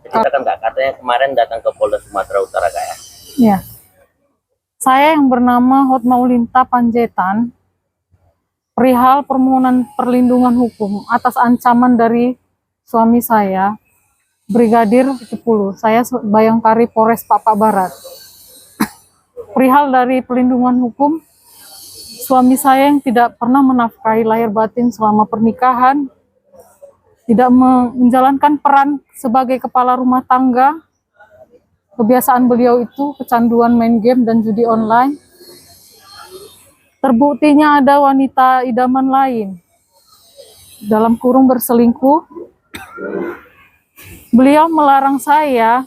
Kita kan nggak, katanya kemarin datang ke Polda Sumatera Utara Kak ya? Ya, saya yang bernama Hotmaulinta Panjaitan, perihal permohonan perlindungan hukum atas ancaman dari suami saya, Brigadir 10. Saya Bayangkari Polres Papua Barat. Perihal dari perlindungan hukum, suami saya yang tidak pernah menafkahi lahir batin selama pernikahan, tidak menjalankan peran sebagai kepala rumah tangga. Kebiasaan beliau itu kecanduan main game dan judi online. Terbuktinya ada wanita idaman lain, dalam kurung berselingkuh. Beliau melarang saya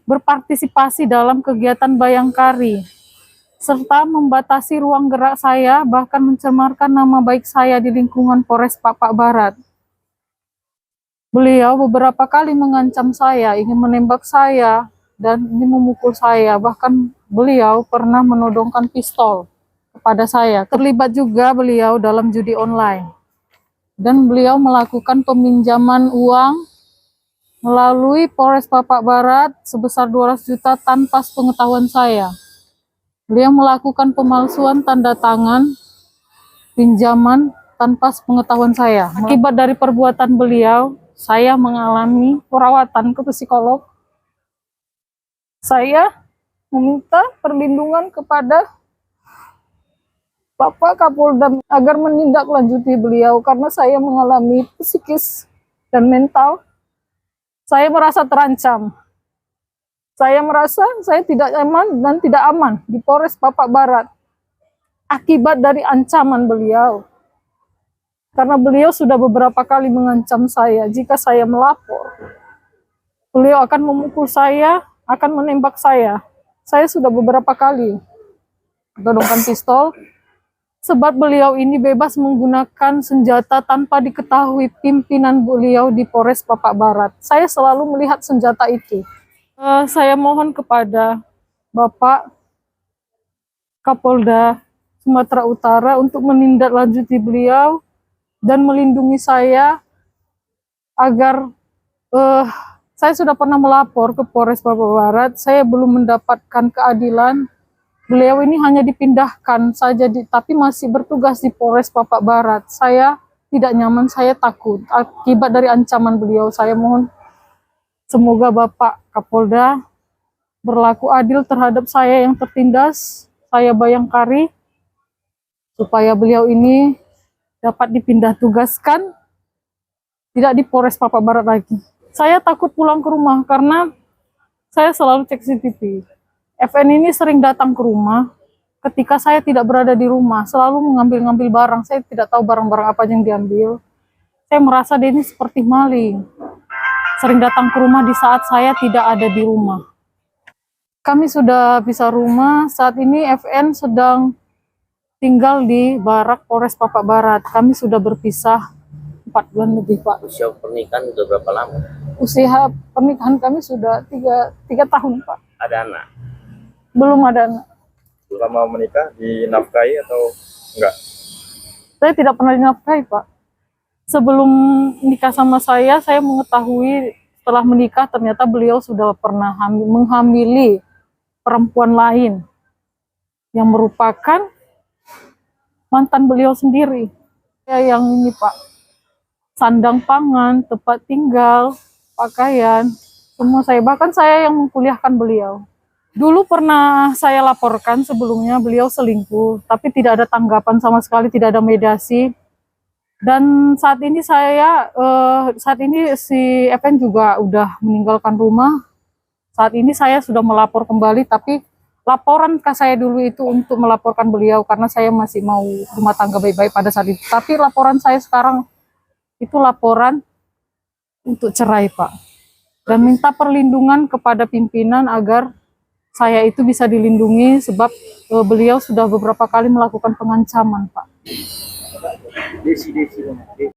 berpartisipasi dalam kegiatan Bayangkari, serta membatasi ruang gerak saya, bahkan mencemarkan nama baik saya di lingkungan Polres Papua Barat. Beliau beberapa kali mengancam saya, ingin menembak saya, dan ingin memukul saya. Bahkan beliau pernah menodongkan pistol kepada saya. Terlibat juga beliau dalam judi online. Dan beliau melakukan peminjaman uang melalui Polres Papua Barat sebesar 200 juta tanpa sepengetahuan saya. Beliau melakukan pemalsuan tanda tangan pinjaman tanpa sepengetahuan saya. Akibat dari perbuatan beliau, saya mengalami perawatan ke psikolog. Saya meminta perlindungan kepada Bapak Kapolda agar menindaklanjuti beliau karena saya mengalami psikis dan mental. Saya merasa terancam. Saya merasa saya tidak aman dan tidak aman di Polres Papua Barat akibat dari ancaman beliau. Karena beliau sudah beberapa kali mengancam saya jika saya melapor, beliau akan memukul saya, akan menembak saya. Saya sudah beberapa kali menodongkan pistol, sebab beliau ini bebas menggunakan senjata tanpa diketahui pimpinan beliau di Polres Papua Barat. Saya selalu melihat senjata itu. Saya mohon kepada Bapak Kapolda Sumatera Utara untuk menindaklanjuti beliau dan melindungi saya agar saya sudah pernah melapor ke Polres Papua Barat. Saya belum mendapatkan keadilan. Beliau ini hanya dipindahkan saja, tapi masih bertugas di Polres Papua Barat. Saya tidak nyaman, saya takut akibat dari ancaman beliau. Saya mohon semoga Bapak Kapolda berlaku adil terhadap saya yang tertindas, saya Bayangkari, supaya beliau ini dapat dipindah tugaskan, tidak di Polres Papua Barat lagi. Saya takut pulang ke rumah karena saya selalu cek CCTV. FN ini sering datang ke rumah ketika saya tidak berada di rumah, selalu mengambil-ngambil barang. Saya tidak tahu barang-barang apa yang diambil. Saya merasa dia ini seperti maling. Sering datang ke rumah di saat saya tidak ada di rumah. Kami sudah pisah rumah, saat ini FN sedang tinggal di Barak Polres Papua Barat. Kami sudah berpisah 4 bulan lebih, Pak. Usia pernikahan udah berapa lama? Usia pernikahan kami sudah 3 tahun, Pak. Ada anak? Belum ada anak. Selama menikah dinafkahi atau enggak? Saya tidak pernah dinafkahi, Pak. Sebelum nikah sama saya mengetahui setelah menikah ternyata beliau sudah pernah menghamili perempuan lain yang merupakan mantan beliau sendiri. Ya, yang ini, Pak, sandang pangan, tempat tinggal, pakaian, semua saya. Bahkan saya yang mengkuliahkan beliau. Dulu pernah saya laporkan sebelumnya beliau selingkuh, tapi tidak ada tanggapan sama sekali, tidak ada mediasi. Dan saat ini si FN juga udah meninggalkan rumah. Saat ini saya sudah melapor kembali, tapi laporan ke saya dulu itu untuk melaporkan beliau karena saya masih mau rumah tangga baik-baik pada saat itu. Tapi laporan saya sekarang itu laporan untuk cerai, Pak. Dan minta perlindungan kepada pimpinan agar saya itu bisa dilindungi sebab beliau sudah beberapa kali melakukan pengancaman, Pak.